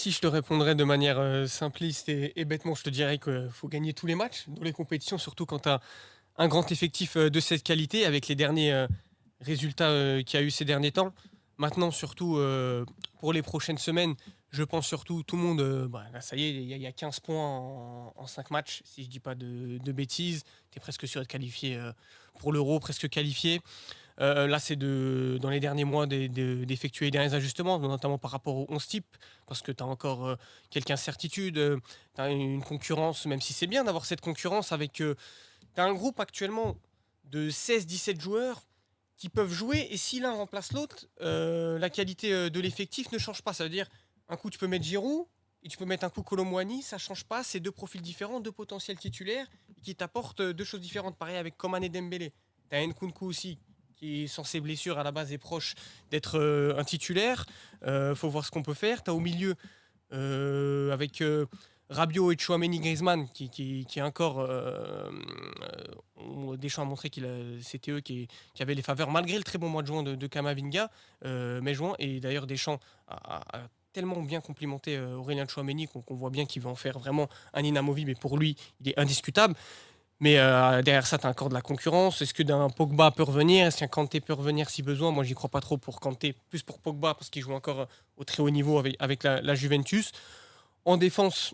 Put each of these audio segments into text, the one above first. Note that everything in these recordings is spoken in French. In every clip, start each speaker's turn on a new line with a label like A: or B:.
A: Si je te répondrais de manière, simpliste et bêtement, je te dirais qu'il faut gagner tous les matchs dans les compétitions, surtout quand tu as un grand effectif, de cette qualité avec les derniers, résultats, qu'il y a eu ces derniers temps. Maintenant surtout, pour les prochaines semaines, je pense surtout tout le monde, là ça y est, il y a 15 points en 5 matchs, si je dis pas de bêtises. Tu es presque sûr d'être qualifié, pour l'Euro, presque qualifié. Là, c'est dans les derniers mois d'effectuer les derniers ajustements, notamment par rapport aux 11 types, parce que tu as encore quelques incertitudes, tu as une concurrence, même si c'est bien d'avoir cette concurrence avec... tu as un groupe actuellement de 16-17 joueurs qui peuvent jouer, et si l'un remplace l'autre, la qualité de l'effectif ne change pas. Ça veut dire, un coup tu peux mettre Giroud, et tu peux mettre un coup Kolo Muani, ça change pas, c'est deux profils différents, deux potentiels titulaires, qui t'apportent deux choses différentes. Pareil avec Coman et Dembélé. Tu as Nkunku aussi, qui, sans ses blessures, à la base est proche d'être un titulaire. Faut voir ce qu'on peut faire. Tu as au milieu, avec Rabiot et Chouameni Griezmann, qui est encore. Deschamps a montré que c'était eux qui avaient les faveurs, malgré le très bon mois de juin de Kamavinga, mai-juin. Et d'ailleurs, Deschamps a tellement bien complimenté Aurélien Chouameni qu'on voit bien qu'il veut en faire vraiment un inamovible. Et pour lui, il est indiscutable. Mais derrière ça, tu as encore de la concurrence. Est-ce que d'un Pogba peut revenir? Est-ce qu'un Kanté peut revenir si besoin? Moi, j'y crois pas trop pour Kanté, plus pour Pogba, parce qu'il joue encore au très haut niveau avec la Juventus. En défense,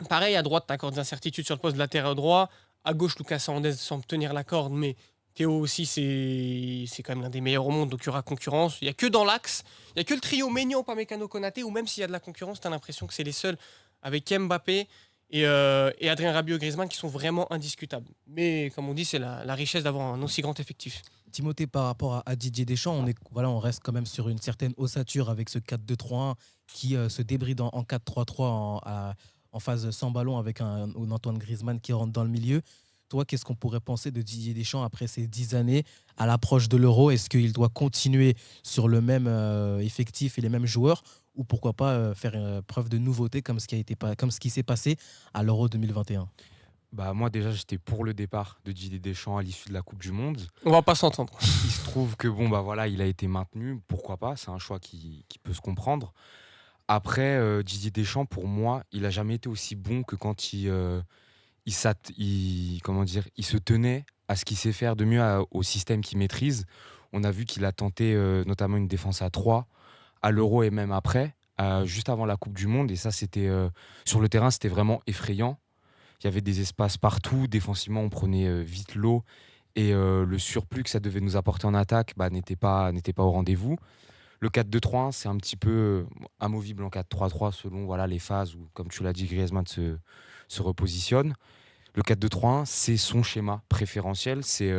A: pareil, à droite, tu as encore des incertitudes sur le poste de latéral droit. À gauche, Lucas Hernandez semble tenir la corde, mais Théo aussi, c'est quand même l'un des meilleurs au monde, donc il y aura concurrence. Il n'y a que dans l'axe, il n'y a que le trio Maignan, Upamecano, Konaté, où même s'il y a de la concurrence, tu as l'impression que c'est les seuls avec Mbappé et Adrien Rabiot et Griezmann qui sont vraiment indiscutables. Mais comme on dit, c'est la richesse d'avoir un aussi grand effectif.
B: Timothée, par rapport à Didier Deschamps, on reste quand même sur une certaine ossature avec ce 4-2-3-1 qui se débride en 4-3-3 en phase sans ballon avec un Antoine Griezmann qui rentre dans le milieu. Toi, qu'est-ce qu'on pourrait penser de Didier Deschamps après ces 10 années à l'approche de l'Euro? Est-ce qu'il doit continuer sur le même effectif et les mêmes joueurs, ou pourquoi pas faire preuve de nouveauté comme comme ce qui s'est passé à l'Euro 2021?
C: Bah, moi, déjà, j'étais pour le départ de Didier Deschamps à l'issue de la Coupe du Monde.
A: On va pas s'entendre.
C: Il se trouve que, bon, bah voilà, il a été maintenu. Pourquoi pas? C'est un choix qui peut se comprendre. Après, Didier Deschamps, pour moi, il a jamais été aussi bon que quand comment dire, il se tenait à ce qu'il sait faire de mieux, au système qu'il maîtrise. On a vu qu'il a tenté notamment une défense à 3 à l'Euro et même après, juste avant la Coupe du Monde. Et ça, c'était sur le terrain, c'était vraiment effrayant. Il y avait des espaces partout. Défensivement, on prenait vite l'eau. Et le surplus que ça devait nous apporter en attaque n'était pas au rendez-vous. Le 4-2-3-1, c'est un petit peu amovible en 4-3-3 selon voilà, les phases où, comme tu l'as dit, Griezmann se repositionne. Le 4-2-3-1, c'est son schéma préférentiel. C'est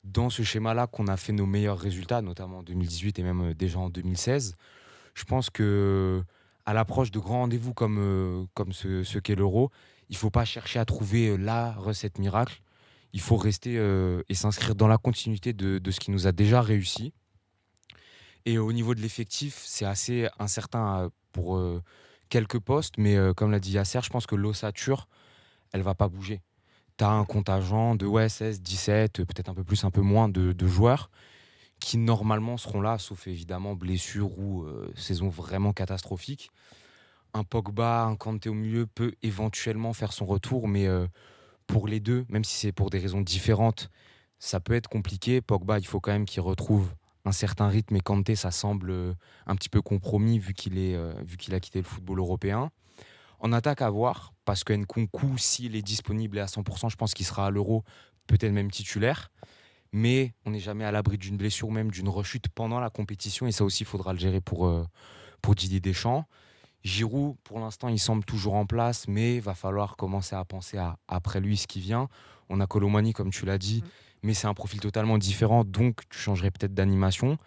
C: dans ce schéma-là qu'on a fait nos meilleurs résultats, notamment en 2018 et même déjà en 2016. Je pense que à l'approche de grands rendez-vous comme ce qu'est l'Euro, il ne faut pas chercher à trouver la recette miracle. Il faut rester et s'inscrire dans la continuité de ce qui nous a déjà réussi. Et au niveau de l'effectif, c'est assez incertain pour quelques postes, mais comme l'a dit Yasser, je pense que l'ossature, elle va pas bouger. Tu as un contingent de 16, 17, peut-être un peu plus, un peu moins de joueurs qui normalement seront là, sauf évidemment blessure ou saison vraiment catastrophique. Un Pogba, un Kanté au milieu peut éventuellement faire son retour, mais pour les deux, même si c'est pour des raisons différentes, ça peut être compliqué. Pogba, il faut quand même qu'il retrouve un certain rythme, et Kanté, ça semble un petit peu compromis vu qu'il a quitté le football européen. En attaque, à voir, parce que Nkunku, s'il est disponible et à 100%, je pense qu'il sera à l'Euro, peut-être même titulaire. Mais on n'est jamais à l'abri d'une blessure ou même d'une rechute pendant la compétition, et ça aussi, il faudra le gérer pour Didier Deschamps. Giroud, pour l'instant, il semble toujours en place, mais il va falloir commencer à penser à après lui ce qui vient. On a Kolo Muani, comme tu l'as dit, mais c'est un profil totalement différent, donc tu changerais peut-être d'animation.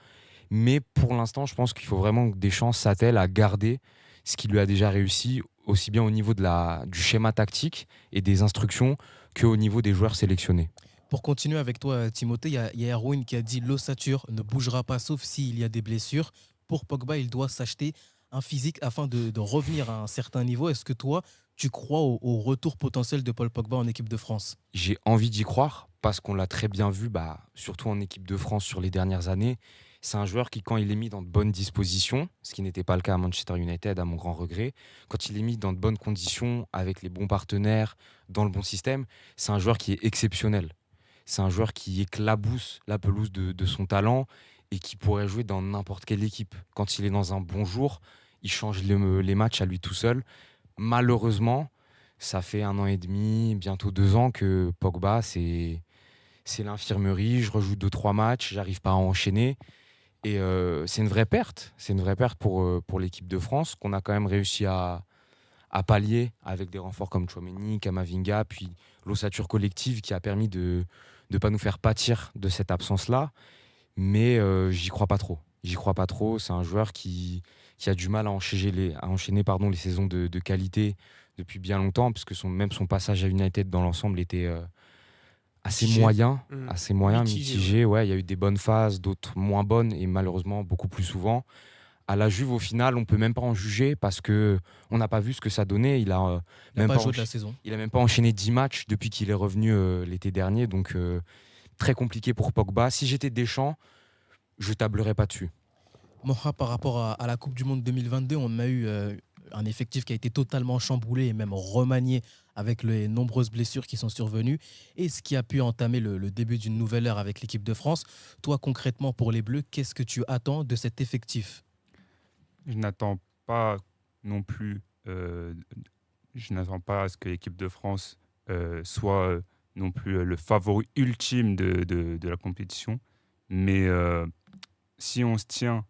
C: Mais pour l'instant, je pense qu'il faut vraiment que Deschamps s'attelle à garder ce qui lui a déjà réussi, aussi bien au niveau du schéma tactique et des instructions qu'au niveau des joueurs sélectionnés.
B: Pour continuer avec toi, Timothée, il y a Erwin qui a dit l'ossature ne bougera pas sauf s'il y a des blessures. Pour Pogba, il doit s'acheter un physique afin de revenir à un certain niveau. Est-ce que toi, tu crois au retour potentiel de Paul Pogba en équipe de France?
C: J'ai envie d'y croire parce qu'on l'a très bien vu, surtout en équipe de France sur les dernières années. C'est un joueur qui, quand il est mis dans de bonnes dispositions, ce qui n'était pas le cas à Manchester United, à mon grand regret, quand il est mis dans de bonnes conditions, avec les bons partenaires, dans le bon système, c'est un joueur qui est exceptionnel. C'est un joueur qui éclabousse la pelouse de son talent et qui pourrait jouer dans n'importe quelle équipe. Quand il est dans un bon jour, il change les matchs à lui tout seul. Malheureusement, ça fait 1 an et demi, bientôt 2 ans que Pogba, c'est l'infirmerie. Je rejoue 2 3 matchs, j'arrive pas à enchaîner. Et c'est une vraie perte. C'est une vraie perte pour l'équipe de France qu'on a quand même réussi à pallier avec des renforts comme Tchouaméni, Kamavinga, puis l'ossature collective qui a permis de ne pas nous faire pâtir de cette absence-là. Mais j'y crois pas trop. J'y crois pas trop. C'est un joueur qui a du mal à enchaîner les saisons de qualité depuis bien longtemps, puisque même son passage à United dans l'ensemble était assez
A: Mitigé.
C: moyen,
A: Mm.
C: assez moyen,
A: Mitigé,
C: mitigé. Ouais, il y a eu des bonnes phases, d'autres moins bonnes, et malheureusement beaucoup plus souvent. À la Juve, au final, on peut même pas en juger parce que on n'a pas vu ce que ça donnait.
B: Il n'a
C: Même
B: pas
C: pas
B: joué de la saison.
C: il a même pas enchaîné 10 matchs depuis qu'il est revenu l'été dernier, donc très compliqué pour Pogba. Si j'étais Deschamps, je tablerais pas dessus.
B: Moha, par rapport à la Coupe du Monde 2022, on a eu un effectif qui a été totalement chamboulé et même remanié avec les nombreuses blessures qui sont survenues et ce qui a pu entamer le début d'une nouvelle ère avec l'équipe de France. Toi, concrètement, pour les Bleus, qu'est-ce que tu attends de cet effectif?
D: Je n'attends pas non plus, je n'attends pas à ce que l'équipe de France soit non plus le favori ultime de la compétition. Mais si on se tient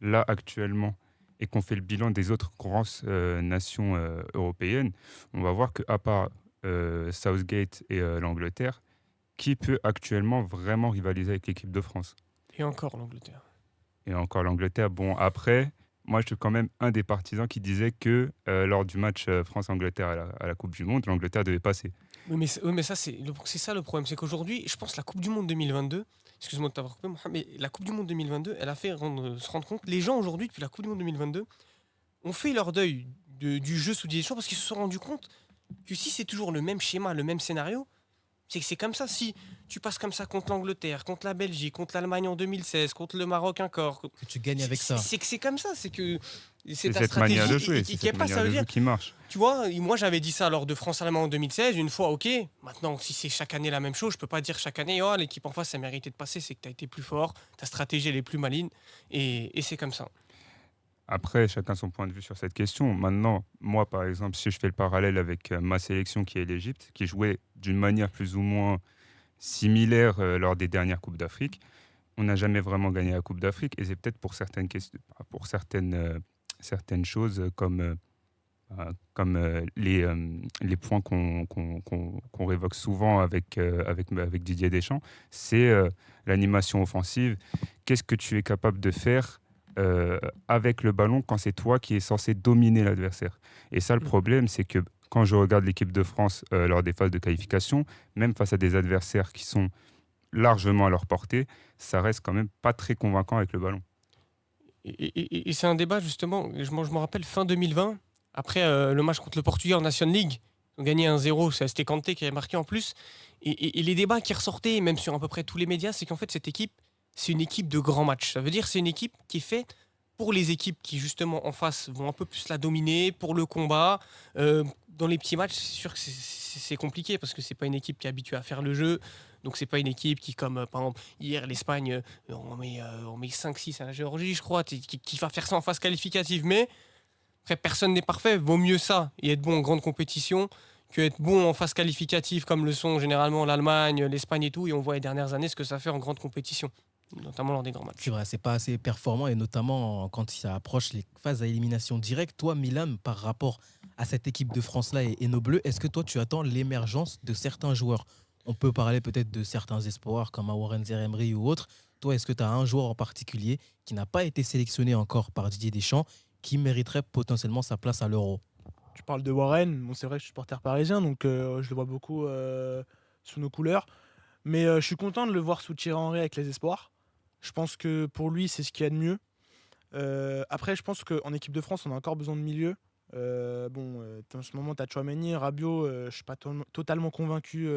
D: là actuellement et qu'on fait le bilan des autres grosses nations européennes, on va voir qu'à part Southgate et l'Angleterre, qui peut actuellement vraiment rivaliser avec l'équipe de France?
A: Et encore l'Angleterre.
D: Et encore l'Angleterre. Bon, après, moi, je suis quand même un des partisans qui disait que lors du match France-Angleterre à la Coupe du Monde, l'Angleterre devait passer.
A: Oui, mais ça, c'est ça le problème. C'est qu'aujourd'hui, je pense que la Coupe du Monde 2022, excuse-moi de t'avoir coupé, Mohamed, mais la Coupe du Monde 2022, elle a fait se rendre compte, les gens aujourd'hui, depuis la Coupe du Monde 2022, ont fait leur deuil du jeu sous Didier Deschamps parce qu'ils se sont rendus compte que si c'est toujours le même schéma, le même scénario, c'est que c'est comme ça. Si tu passes comme ça contre l'Angleterre, contre la Belgique, contre l'Allemagne en 2016, contre le Maroc encore,
B: Que tu gagnes avec ça.
A: c'est que c'est comme ça. C'est que c'est
D: C'est
A: ta
D: cette manière de
A: stratégie
D: jouer,
A: qui
D: c'est
A: est
D: cette
A: pas. Ça
D: manière
A: veut
D: de
A: dire,
D: jouer qui marche.
A: tu vois, moi j'avais dit ça lors de France-Allemagne en 2016, une fois, ok. Maintenant, si c'est chaque année la même chose, je peux pas dire chaque année, oh, l'équipe en face, a mérité de passer, c'est que tu as été plus fort, ta stratégie elle est plus maligne, et c'est comme ça.
D: Après, chacun son point de vue sur cette question. Maintenant, moi, par exemple, si je fais le parallèle avec ma sélection qui est l'Égypte, qui jouait d'une manière plus ou moins similaire lors des dernières Coupes d'Afrique, on n'a jamais vraiment gagné la Coupe d'Afrique. Et c'est peut-être pour certaines questions, pour certaines choses comme les points qu'on révoque souvent avec Didier Deschamps, c'est l'animation offensive. Qu'est-ce que tu es capable de faire avec le ballon quand c'est toi qui es censé dominer l'adversaire? Et ça, le problème, c'est que quand je regarde l'équipe de France lors des phases de qualification, même face à des adversaires qui sont largement à leur portée, ça reste quand même pas très convaincant avec le ballon.
A: Et c'est un débat justement, je me rappelle fin 2020, après le match contre le Portugal en Nation League, ils ont gagné 1-0, c'était Kanté qui avait marqué en plus. Et les débats qui ressortaient, même sur à peu près tous les médias, c'est qu'en fait cette équipe, c'est une équipe de grands matchs. Ça veut dire que c'est une équipe qui est faite pour les équipes qui justement en face vont un peu plus la dominer, pour le combat. Dans les petits matchs, c'est sûr que c'est compliqué parce que c'est pas une équipe qui est habituée à faire le jeu. Donc c'est pas une équipe qui, comme par exemple hier l'Espagne, on met 5-6 à la Géorgie, je crois, qui va faire ça en phase qualificative. Mais après, personne n'est parfait. Vaut mieux ça et être bon en grande compétition que être bon en phase qualificative comme le sont généralement l'Allemagne, l'Espagne et tout. Et on voit les dernières années ce que ça fait en grande compétition, notamment lors des grands matchs.
B: C'est vrai, c'est pas assez performant et notamment quand ça approche les phases à élimination directe. Toi, Milan, par rapport à cette équipe de France-là et nos Bleus, est-ce que toi, tu attends l'émergence de certains joueurs? On peut parler peut-être de certains espoirs comme Warren Zaïre-Emery ou autre. Toi, est-ce que tu as un joueur en particulier qui n'a pas été sélectionné encore par Didier Deschamps qui mériterait potentiellement sa place à l'Euro?
E: Tu parles de Warren, bon, c'est vrai que je suis supporter parisien, donc je le vois beaucoup sous nos couleurs. Mais je suis content de le voir sous Thierry Henry avec les espoirs. Je pense que pour lui, c'est ce qu'il y a de mieux. Après, je pense qu'en équipe de France, on a encore besoin de milieu. En ce moment, tu as Tchouaméni, Rabiot, je ne suis pas totalement convaincu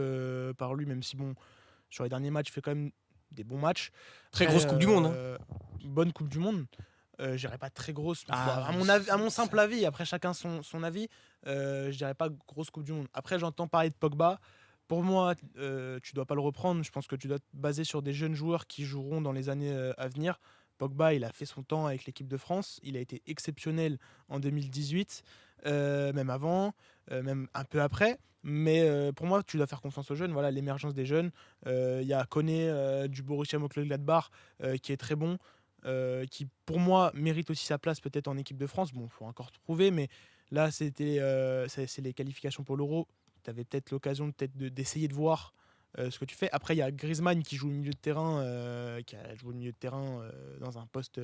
E: par lui, même si, bon, sur les derniers matchs, il fait quand même des bons matchs.
A: Très
E: Après,
A: grosse Coupe du Monde.
E: Bonne Coupe du Monde. Je dirais pas très grosse.
A: Ah,
E: À mon simple avis, après chacun son avis, je dirais pas grosse Coupe du Monde. Après, j'entends parler de Pogba. Pour moi, tu dois pas le reprendre. Je pense que tu dois te baser sur des jeunes joueurs qui joueront dans les années à venir. Pogba, il a fait son temps avec l'équipe de France. Il a été exceptionnel en 2018, même avant, même un peu après. Mais pour moi, tu dois faire confiance aux jeunes. Voilà, l'émergence des jeunes. Il y a Koné du Borussia Mönchengladbach qui est très bon, qui pour moi mérite aussi sa place peut-être en équipe de France. Bon, il faut encore trouver, mais là, c'est les qualifications pour l'Euro. Tu avais peut-être l'occasion d'essayer de voir ce que tu fais. Après, il y a Griezmann qui joue au milieu de terrain, qui a joué au milieu de terrain dans un poste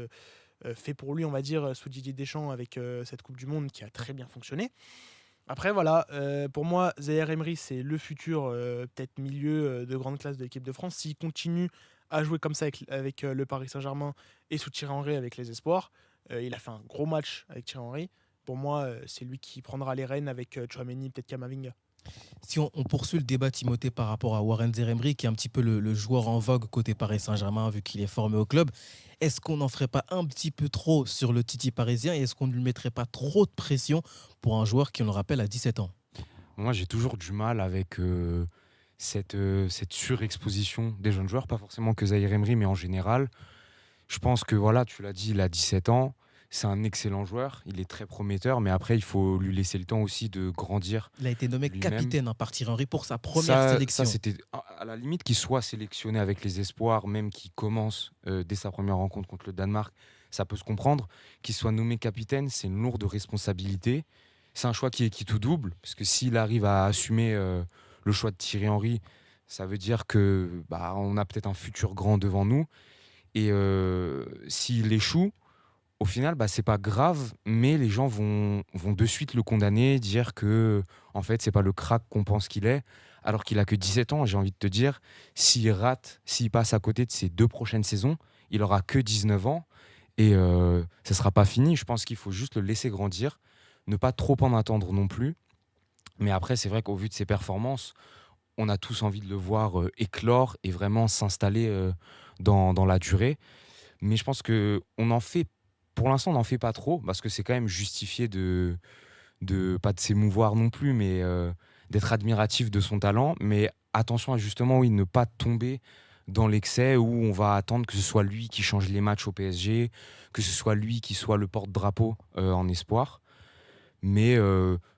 E: fait pour lui, on va dire, sous Didier Deschamps avec cette Coupe du Monde qui a très bien fonctionné. Après, voilà, pour moi, Zaïre Emery, c'est le futur peut-être milieu de grande classe de l'équipe de France. S'il continue à jouer comme ça avec le Paris Saint-Germain et sous Thierry Henry avec les espoirs, il a fait un gros match avec Thierry Henry. Pour moi, c'est lui qui prendra les rênes avec Tchouaméni, peut-être Kamavinga.
B: Si on poursuit le débat, Timothée, par rapport à Warren Zaïre-Emery, qui est un petit peu le joueur en vogue côté Paris Saint-Germain, vu qu'il est formé au club, est-ce qu'on n'en ferait pas un petit peu trop sur le Titi parisien et est-ce qu'on ne lui mettrait pas trop de pression pour un joueur qui, on le rappelle, a 17 ans?
C: Moi, j'ai toujours du mal avec cette surexposition des jeunes joueurs, pas forcément que Zaïre Emery, mais en général. Je pense que, voilà, tu l'as dit, il a 17 ans. C'est un excellent joueur, il est très prometteur, mais après, il faut lui laisser le temps aussi de grandir.
B: Il a été nommé
C: Lui-même.
B: capitaine par Thierry Henry pour sa première sélection.
C: Ça, c'était à la limite qu'il soit sélectionné avec les espoirs, même qu'il commence dès sa première rencontre contre le Danemark, ça peut se comprendre. Qu'il soit nommé capitaine, c'est une lourde responsabilité. C'est un choix qui est qui tout double, parce que s'il arrive à assumer le choix de Thierry Henry, ça veut dire que on a peut-être un futur grand devant nous. Et s'il échoue, au final, c'est pas grave, mais les gens vont de suite le condamner, dire que en fait, c'est pas le crack qu'on pense qu'il est, alors qu'il a que 17 ans. J'ai envie de te dire, s'il passe à côté de ses 2 prochaines saisons, il aura que 19 ans et ça sera pas fini. Je pense qu'il faut juste le laisser grandir, ne pas trop en attendre non plus. Mais après, c'est vrai qu'au vu de ses performances, on a tous envie de le voir éclore et vraiment s'installer dans la durée. Mais je pense que pour l'instant, on n'en fait pas trop, parce que c'est quand même justifié pas de s'émouvoir non plus, mais d'être admiratif de son talent. Mais attention à justement, oui, ne pas tomber dans l'excès où on va attendre que ce soit lui qui change les matchs au PSG, que ce soit lui qui soit le porte-drapeau en espoir. Mais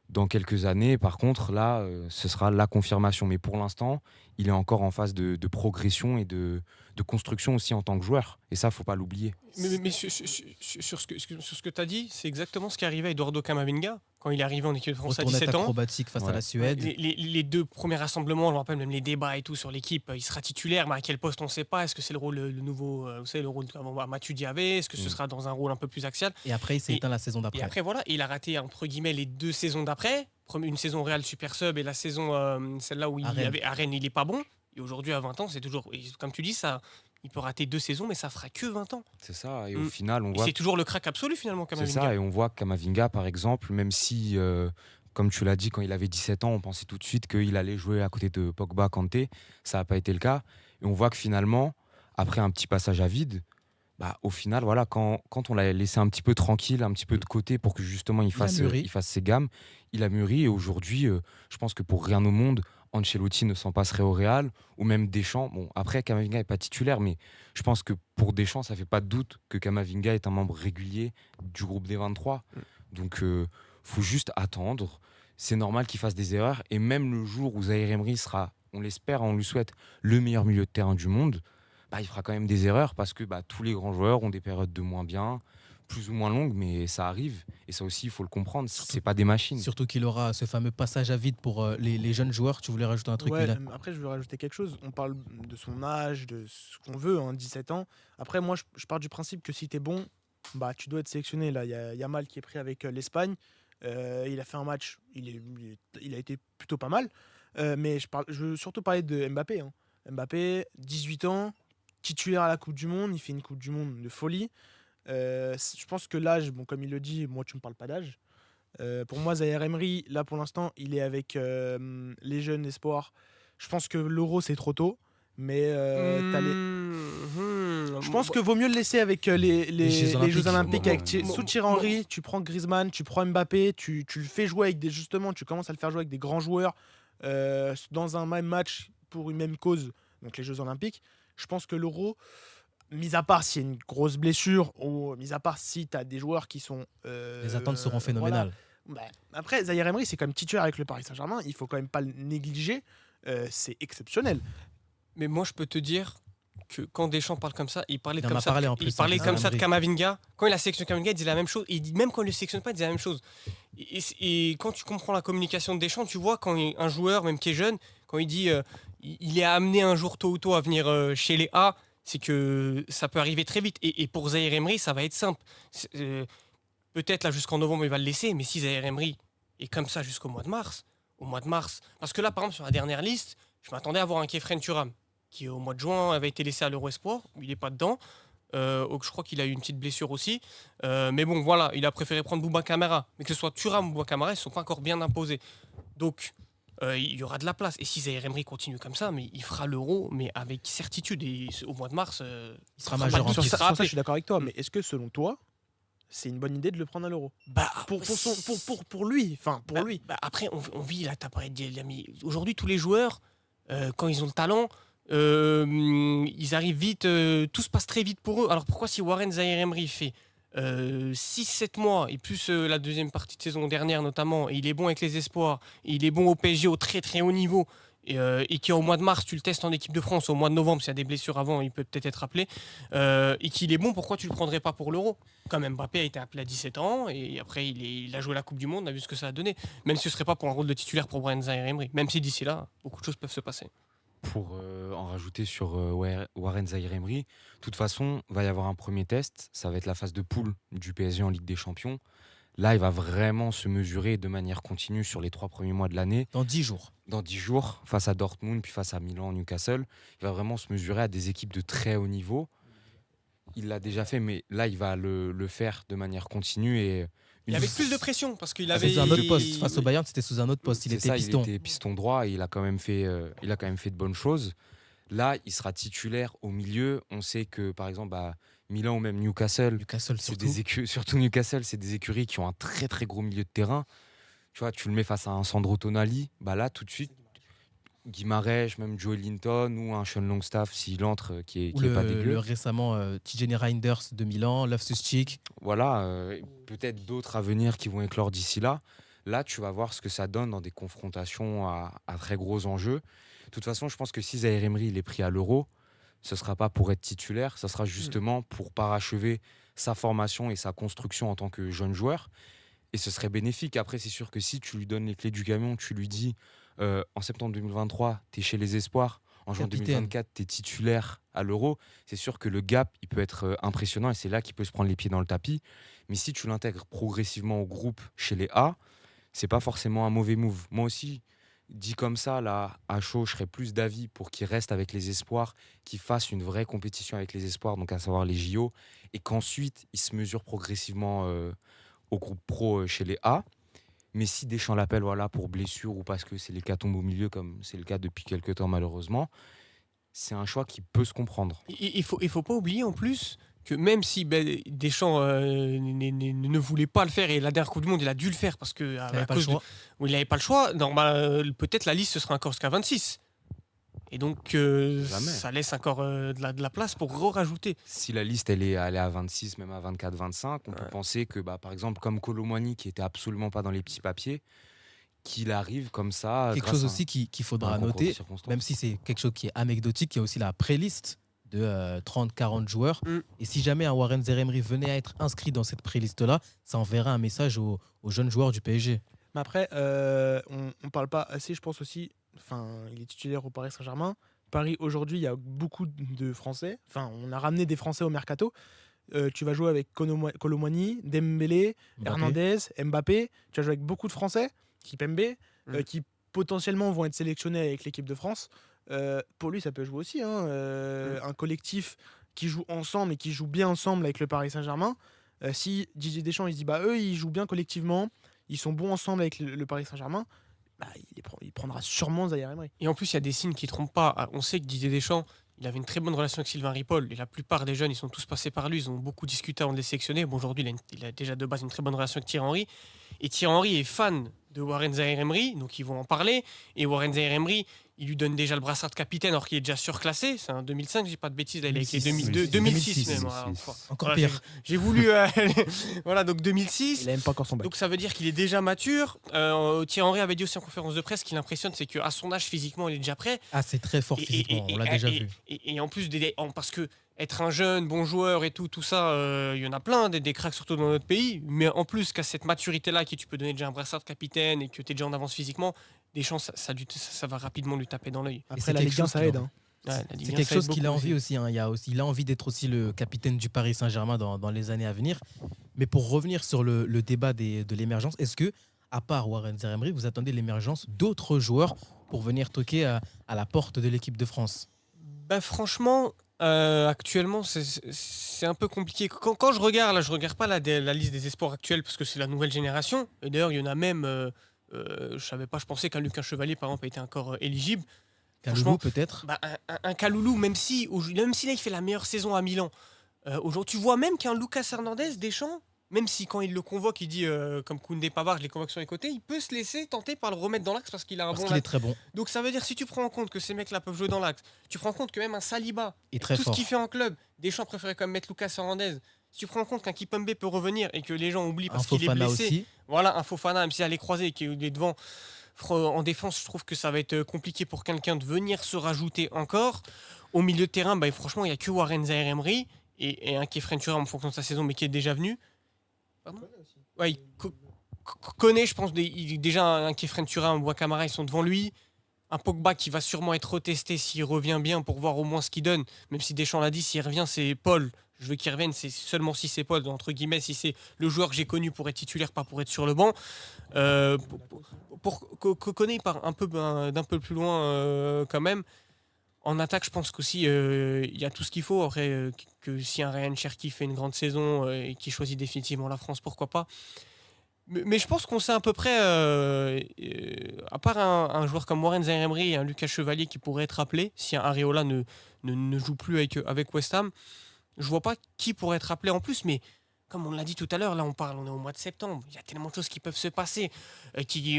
C: dans quelques années, par contre, là, ce sera la confirmation. Mais pour l'instant, il est encore en phase de progression et de construction aussi en tant que joueur. Et ça, faut pas l'oublier.
A: Mais sur ce que tu as dit, c'est exactement ce qui arrivait à Eduardo Camavinga quand il est arrivé en équipe de France à
B: Retournette
A: 17 ans.
B: acrobatique face à
C: Ouais.
B: la Suède.
A: Les 2 premiers rassemblements, je me rappelle même les débats et tout sur l'équipe, il sera titulaire, mais à quel poste on ne sait pas. Est-ce que c'est le nouveau, vous savez, le rôle de Mathieu Diavé? Est-ce que ce sera dans un rôle un peu plus axial?
B: Et après, il s'est
A: Et-
B: éteint la saison d'après.
A: Et après, voilà, il a raté, entre guillemets, les 2 saisons d'après. Une saison Real Super Sub et la saison, celle-là où
B: À Rennes.
A: à Rennes, il n'est pas bon. Et aujourd'hui, à 20 ans, c'est toujours, et comme tu dis, ça, il peut rater 2 saisons, mais ça fera que 20 ans.
C: C'est ça. Et
A: Mm.
C: au final, on
A: Et
C: voit
A: c'est toujours le crack absolu, finalement,
C: C'est
A: Camavinga.
C: ça, et on voit que Kamavinga, par exemple, même si, comme tu l'as dit, quand il avait 17 ans, on pensait tout de suite qu'il allait jouer à côté de Pogba, Kanté. Ça n'a pas été le cas. Et on voit que finalement, après un petit passage à vide, au final, voilà, quand on l'a laissé un petit peu tranquille, un petit peu de côté pour que justement il fasse ses gammes, il a mûri. Et aujourd'hui, je pense que pour rien au monde, Ancelotti ne s'en passerait au Real, ou même Deschamps. Bon, après, Kamavinga n'est pas titulaire, mais je pense que pour Deschamps, ça fait pas de doute que Kamavinga est un membre régulier du groupe des 23. Donc, faut juste attendre. C'est normal qu'il fasse des erreurs. Et même le jour où Zaïre Emery sera, on l'espère, on lui souhaite, le meilleur milieu de terrain du monde, il fera quand même des erreurs parce que tous les grands joueurs ont des périodes de moins bien, plus ou moins longues, mais ça arrive. Et ça aussi, il faut le comprendre. C'est pas des machines.
B: Surtout qu'il aura ce fameux passage à vide pour les jeunes joueurs. Tu voulais rajouter un truc,
E: Ouais,
B: Mila?
E: après, je veux rajouter quelque chose. On parle de son âge, de ce qu'on veut, 17 ans. Après, moi, je pars du principe que si tu es bon, tu dois être sélectionné. Là, il y a Yamal qui est pris avec l'Espagne. Il a fait un match, il a été plutôt pas mal. Mais je veux surtout parler de Mbappé. Hein. Mbappé, 18 ans, titulaire à la Coupe du Monde. Il fait une Coupe du Monde de folie. Je pense que l'âge, comme il le dit, moi, tu me parles pas d'âge. Pour moi, Zaïre Emery, là pour l'instant, il est avec les jeunes espoirs. Je pense que l'Euro, c'est trop tôt. Mais t'as les... Je pense
A: Moi-
E: que vaut mieux le laisser avec les Jeux Olympiques. Avec
D: Moi-
E: sous Thierry Henry, tu prends Griezmann, tu prends Mbappé, tu le fais jouer avec justement, tu commences à le faire jouer avec des grands joueurs dans un même match pour une même cause, donc les Jeux Olympiques. Je pense que l'Euro, mis à part s'il y a une grosse blessure ou mis à part si tu as des joueurs qui sont.
B: Les attentes seront
E: voilà.
B: phénoménales.
E: Bah, après, Zaïre Emery, c'est quand même titulaire avec le Paris Saint-Germain. Il faut quand même pas le négliger. C'est exceptionnel.
A: Mais moi, je peux te dire que quand Deschamps parle comme ça, il parlait
B: Il en
A: comme
B: a
A: ça,
B: parlé en plus,
A: il parlait
B: hein,
A: comme ça de
B: Emery.
A: Kamavinga. Quand il a sélectionné Kamavinga, il disait la même chose. Et il dit même quand il le sélectionne pas, il disait la même chose. Et quand tu comprends la communication de Deschamps, tu vois quand un joueur, même qui est jeune, quand il dit il est amené un jour tôt ou tôt à venir chez les A, c'est que ça peut arriver très vite. Et pour Zaïre Emery, ça va être simple. Peut-être là jusqu'en novembre, il va le laisser, mais si Zaïre Emery est comme ça jusqu'au mois de mars, parce que là, par exemple, sur la dernière liste, je m'attendais à voir un Kefren Turam qui au mois de juin avait été laissé à l'Euro Espoir, il n'est pas dedans. Je crois qu'il a eu une petite blessure aussi. Mais bon, voilà, il a préféré prendre Bouba Kamara. Mais que ce soit Thuram ou Bouba Kamara, ils ne sont pas encore bien imposés. Donc, il y aura de la place. Et si Zaïre Emery continue comme ça, mais il fera l'Euro, mais avec certitude. Et au mois de mars,
B: Il sera
A: fera
B: majeur
A: pas
B: en
A: de doute,
B: plus.
A: il
E: Sur
A: sera
E: ça,
A: appelé.
E: je suis d'accord avec toi. Mais est-ce que selon toi, c'est une bonne idée de le prendre à l'Euro
A: Bah,
E: pour lui. Enfin, pour
A: bah,
E: lui.
A: bah, après, on vit là, t'as parlé de l'ami. Aujourd'hui, tous les joueurs, quand ils ont le talent, ils arrivent vite, tout se passe très vite pour eux. Alors pourquoi si Warren Zaïre Emery fait 6-7 mois, et plus la deuxième partie de saison dernière notamment, et il est bon avec les espoirs, et il est bon au PSG au très très haut niveau, et qu'au mois de mars tu le testes en équipe de France, au mois de novembre s'il y a des blessures avant, il peut peut-être être appelé, et qu'il est bon, pourquoi tu le prendrais pas pour l'Euro? Comme Mbappé a été appelé à 17 ans, et après il a joué la Coupe du Monde, on a vu ce que ça a donné, même si ce serait pas pour un rôle de titulaire pour Warren Zaïre Emery, même si d'ici là, beaucoup de choses peuvent se passer.
C: Pour en rajouter sur Warren Zaïre Emery, de toute façon, va y avoir un premier test. Ça va être la phase de poule du PSG en Ligue des Champions. Là, il va vraiment se mesurer de manière continue sur les 3 premiers mois de l'année.
B: Dans 10 jours.
C: Dans 10 jours, face à Dortmund, puis face à Milan, Newcastle, il va vraiment se mesurer à des équipes de très haut niveau. Il l'a déjà fait, mais là, il va le faire de manière continue. Et
A: Et avec plus de pression, parce qu'il
B: C'est
A: avait...
B: sous un autre poste. Face au Bayern, c'était sous un autre poste. Il
C: C'est
B: était
C: ça,
B: piston.
C: Il était piston droit et il a quand même fait de bonnes choses. Là, il sera titulaire au milieu. On sait que, par exemple, Milan ou même Newcastle,
B: Newcastle
C: c'est
B: surtout.
C: surtout Newcastle, c'est des écuries qui ont un très très gros milieu de terrain. Tu vois, tu le mets face à un Sandro Tonali, là tout de suite, Guimarães, même Joe Linton ou un Sean Longstaff s'il entre, qui est
B: Ou
C: pas dégueu.
B: le récemment Tijani Reinders de Milan, Loftus-Cheek.
C: Voilà, peut-être d'autres à venir qui vont éclore d'ici là. Là, tu vas voir ce que ça donne dans des confrontations à très gros enjeux. De toute façon, je pense que si Zaïre Emery il est pris à l'Euro, ce ne sera pas pour être titulaire, ce sera justement pour parachever sa formation et sa construction en tant que jeune joueur. Et ce serait bénéfique. Après, c'est sûr que si tu lui donnes les clés du camion, tu lui dis en septembre 2023, tu es chez les Espoirs, en juin
B: Capitaine.
C: 2024, tu es titulaire à l'Euro, c'est sûr que le gap, il peut être impressionnant et c'est là qu'il peut se prendre les pieds dans le tapis. Mais si tu l'intègres progressivement au groupe chez les A, c'est pas forcément un mauvais move. Moi aussi, dit comme ça, là, à chaud, je serais plus d'avis pour qu'il reste avec les Espoirs, qu'il fasse une vraie compétition avec les Espoirs, donc à savoir les JO, et qu'ensuite, il se mesure progressivement au groupe pro chez les A. Mais si Deschamps l'appelle pour blessure ou parce que c'est l'hécatombe au milieu, comme c'est le cas depuis quelques temps malheureusement, c'est un choix qui peut se comprendre.
A: Il faut pas oublier en plus que même si Deschamps ne voulait pas le faire, et la dernière Coupe du Monde, il a dû le faire parce que
B: Il n'avait pas le choix.
A: il n'avait pas le choix, peut-être la liste ce sera encore jusqu'à 26. Et donc
C: Jamais.
A: ça laisse encore de la place pour rajouter.
C: Si la liste elle est à 26, même à 24, 25, on peut penser que par exemple comme Kolo Muani qui était absolument pas dans les petits papiers, qu'il arrive comme ça.
B: Quelque
C: grâce
B: chose
C: à
B: aussi qu'il
C: un
B: faudra
C: concours de
B: noter,
C: circonstances.
B: même si c'est quelque chose qui est anecdotique, il y a aussi la pré-liste de 30-40 joueurs.
A: Mm.
B: Et si jamais un Warren Zaïre Emery venait à être inscrit dans cette pré-liste-là, ça enverra un message aux jeunes joueurs du PSG.
E: Mais après, on parle pas assez, je pense aussi. Enfin, il est titulaire au Paris Saint-Germain. Paris, aujourd'hui, il y a beaucoup de Français. Enfin, on a ramené des Français au mercato. Tu vas jouer avec Kolo Muani, Dembélé,
B: Mbappé.
E: Hernandez, Mbappé. Tu vas jouer avec beaucoup de Français, Kipembe, qui potentiellement vont être sélectionnés avec l'équipe de France. Pour lui, ça peut jouer aussi. Un collectif qui joue ensemble et qui joue bien ensemble avec le Paris Saint-Germain. Si Didier Deschamps il se dit eux, ils jouent bien collectivement, ils sont bons ensemble avec le Paris Saint-Germain. il prendra sûrement Zaïre Emery.
A: Et en plus, il y a des signes qui ne trompent pas. On sait que Didier Deschamps, il avait une très bonne relation avec Sylvain Ripoll. Et la plupart des jeunes, ils sont tous passés par lui. Ils ont beaucoup discuté avant de les sélectionner. Bon, aujourd'hui, il a déjà de base une très bonne relation avec Thierry Henry. Et Thierry Henry est fan de Warren Zaïre Emery, donc ils vont en parler. Et Warren Zaïre Emery, il lui donne déjà le brassard de capitaine alors qu'il est déjà surclassé. C'est un 2005, j'ai pas de bêtises. Là, il est avec les 2002, 2006 même.
B: Encore
A: Voilà,
B: pire.
A: j'ai voulu. Voilà, donc 2006.
E: Il a même pas encore son bac.
A: Donc ça veut dire qu'il est déjà mature. Thierry Henry avait dit aussi en conférence de presse qu'il impressionne, c'est qu'à son âge physiquement, il est déjà prêt.
B: Ah, c'est très fort physiquement, on l'a déjà vu.
A: Et en plus, parce que être un jeune, bon joueur et tout ça, il y en a plein, des cracks surtout dans notre pays. Mais en plus qu'à cette maturité-là, qui tu peux donner déjà un brassard de capitaine et que tu es déjà en avance physiquement, Deschamps, ça va rapidement lui taper dans l'œil.
E: Après,
B: c'est
E: la
B: quelque
E: Ligue 1,
B: chose
E: ça
B: qu'il
E: aide.
B: a-
E: hein.
A: Ouais, la Ligue
B: C'est
A: 1,
B: quelque
A: ça
B: chose
A: aide
B: qu'il a
A: beaucoup
B: envie aussi. Il a envie d'être aussi le capitaine du Paris Saint-Germain dans les années à venir. Mais pour revenir sur le débat de l'émergence, est-ce que, à part Warren Zaïre Emery, vous attendez l'émergence d'autres joueurs pour venir toquer à la porte de l'équipe de France?
A: Bah, franchement, actuellement, c'est un peu compliqué. Quand je regarde, là, je regarde pas la liste des espoirs actuels parce que c'est la nouvelle génération. Et d'ailleurs, il y en a même. Je savais pas, je pensais qu'un Lucas Chevalier, par exemple, était encore éligible.
B: Kaloulou, peut-être?
A: Bah, un Kaloulou, même si là, il fait la meilleure saison à Milan. Aujourd'hui, tu vois même qu'un Lucas Hernandez, Deschamps, même si quand il le convoque, il dit comme Koundé Pavard, je les convoque sur les côtés, il peut se laisser tenter par le remettre dans l'axe parce qu'il a un
B: Parce
A: bon
B: qu'il est
A: latte.
B: très bon
A: Donc ça veut dire, si tu prends en compte que ces mecs-là peuvent jouer dans l'axe, tu prends en compte que même un Saliba,
B: et très
A: tout
B: fort.
A: ce qu'il fait en club, Deschamps préférait quand même mettre Lucas Hernandez. Si tu prends en compte qu'un Kipembe peut revenir et que les gens oublient
B: Un
A: parce qu'il est
B: Fofana
A: blessé,
B: aussi.
A: voilà, un Fofana, même si elle est croisée et qu'il est devant, en défense, je trouve que ça va être compliqué pour quelqu'un de venir se rajouter encore. Au milieu de terrain, bah, franchement, il n'y a que Warren Zaïre Emery et un Kefren Turam en fonction de sa saison, mais qui est déjà venu. Pardon ouais, connaît, je pense, déjà un Kefren Turam, un Bois-Camara, ils sont devant lui. Un Pogba qui va sûrement être retesté s'il revient bien pour voir au moins ce qu'il donne. Même si Deschamps l'a dit, s'il revient, c'est Paul. Je veux qu'il revienne, c'est seulement si c'est Paul, entre guillemets, si c'est le joueur que j'ai connu pour être titulaire, pas pour être sur le banc. Koné part d'un peu plus loin quand même. En attaque, je pense qu'aussi il y a tout ce qu'il faut. Après, que si un Ryan Cherki fait une grande saison et qui choisit définitivement la France, pourquoi pas. Mais je pense qu'on sait à peu près, à part un joueur comme Warren Zaïre Emery et un Lucas Chevalier qui pourrait être appelé, si un Areola ne joue plus avec West Ham, je vois pas qui pourrait être appelé en plus. Mais comme on l'a dit tout à l'heure, là on est au mois de septembre, il y a tellement de choses qui peuvent se passer.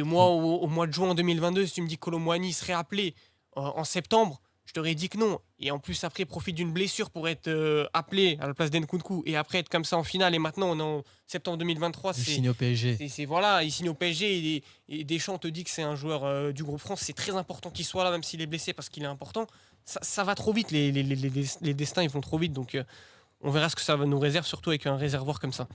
A: Moi, au mois de juin 2022, si tu me dis que Kolo Muani serait appelé en septembre, je t'aurais dit que non. Et en plus, après, profite d'une blessure pour être appelé à la place d'Nkunku et après être comme ça en finale. Et maintenant, on est en septembre 2023.
B: Il signe au PSG.
A: Voilà, il signe au PSG et Deschamps te dit que c'est un joueur du groupe France. C'est très important qu'il soit là, même s'il est blessé, parce qu'il est important. Ça va trop vite, les destins, ils vont trop vite. Donc, on verra ce que ça va nous réserver, surtout avec un réservoir comme ça.